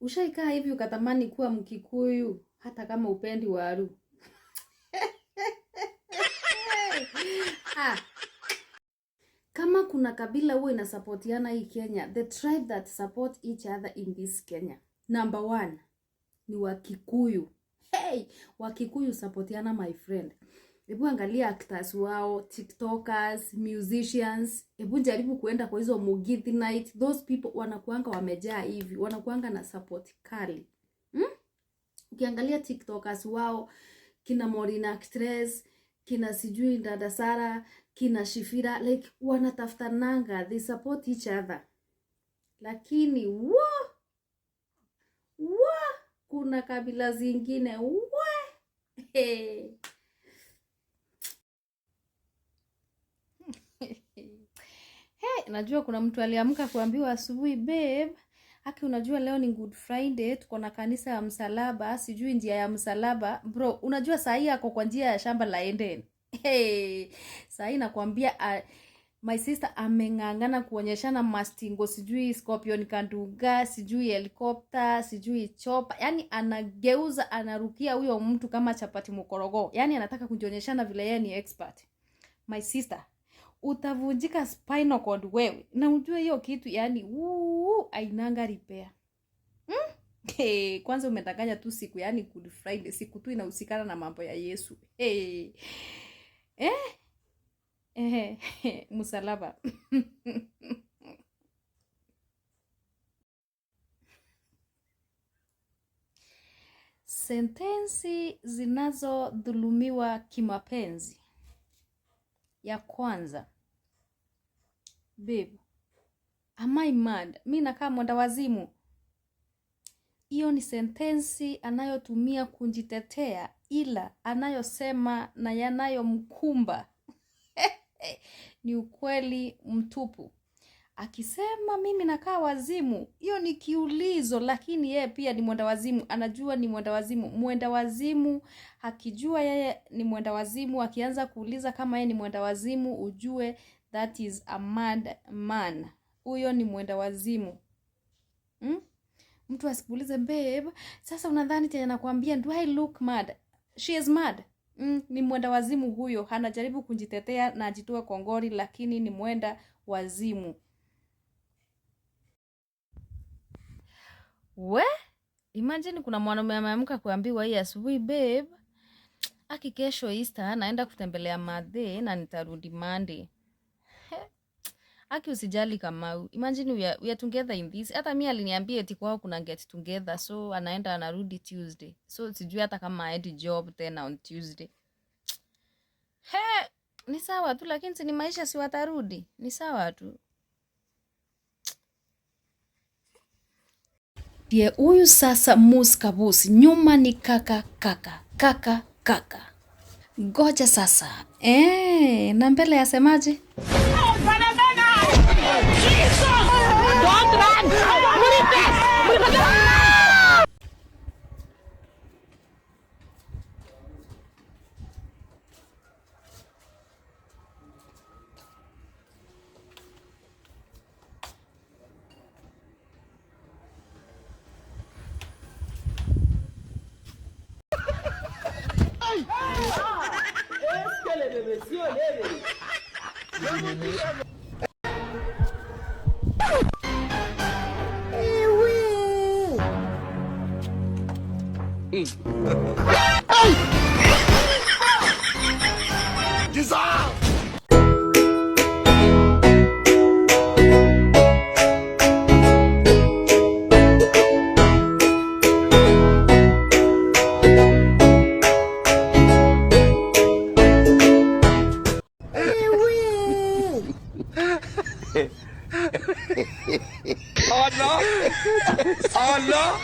Ushaikaa hivi ukatamani kuwa Mkikuyu hata kama upendi waru? Kama kuna kabila huwa inasupportiana hii Kenya, the tribe that support each other in this Kenya, number 1 ni Wakikuyu. Hey, Wakikuyu supportiana my friend. Hebu angalia actors wao, TikTokers, musicians. Hebu jaribu kuenda kwa hizo Mugithi night. Those people wanakuanga wamejaa hivi, wanakuanga na support kali. Ukiangalia TikTokers wao, kina Morina Actress, kina sijui Dada Sara, kina Shifira, like wanatafutananga, they support each other. Lakini kuna kabila zingine hey. Hey, najua kuna mtu aliamka kuambiwa asubuhi, babe, haki unajua leo ni Good Friday, tuko na kanisa ya msalaba, sijui njia ya msalaba. Bro, unajua saa hii ako kwa njia ya shamba la Eden. Hey, saa hii nakwambia my sister ameng'ang'ana kuonyeshana mastingo, sijui scorpion kanduga, sijui helicopter, sijui chopa. Yani anageuza, anarukia huyo mtu kama chapati mukorogo. Yani anataka kujionyeshana vile yeye ni expert. My sister, utavunjika spinal cord wewe. Na ujue hiyo kitu yani ainanga repair. Hey, kwanza umedanganya tu siku yani Good Friday, siku tu inahusikana na mambo ya Yesu. Hey. Msalaba. Sentensi zinazodhulumiwa kimapenzi. Ya kwanza, babe, am I mad? Mimi nakaa mwenda wazimu. Hiyo ni sentensi anayotumia kujitetea, ila anayosema na yanayomkumba ni ukweli mtupu. Akisema mimi nakaa wazimu, hiyo ni kiulizo, lakini yeye pia ni mwenda wazimu, anajua ni mwenda wazimu. Mwenda wazimu akijua yeye ni mwenda wazimu, akianza kuuliza kama yeye ni mwenda wazimu, ujue that is a mad man. Huyo ni mwenda wazimu. Mtu asikuulize, babe, sasa unadhani tena nakwambia do I look mad? She is mad. Ni mwenda wazimu huyo, anajaribu kujitetea na ajitoe kongori, lakini ni mwenda wazimu. Imagine kuna mwanaume ameamka kuambiwa hii asubuhi, babe, aki kesho Easter naenda kutembelea madhe na nitarudi Monday. Aki usijali Kamau. Imagine we are together in this. Hata mimi aliniambia eti kwao kuna get together, so anaenda anarudi Tuesday. So sijui hata kama aendi job tena on Tuesday. Ni sawa tu, lakini si ni maisha, si watarudi. Ni sawa tu. Die huyu sasa muskabusi, nyuma ni kaka. Goja sasa. Na mbele yasemaje? Don't run! Allah!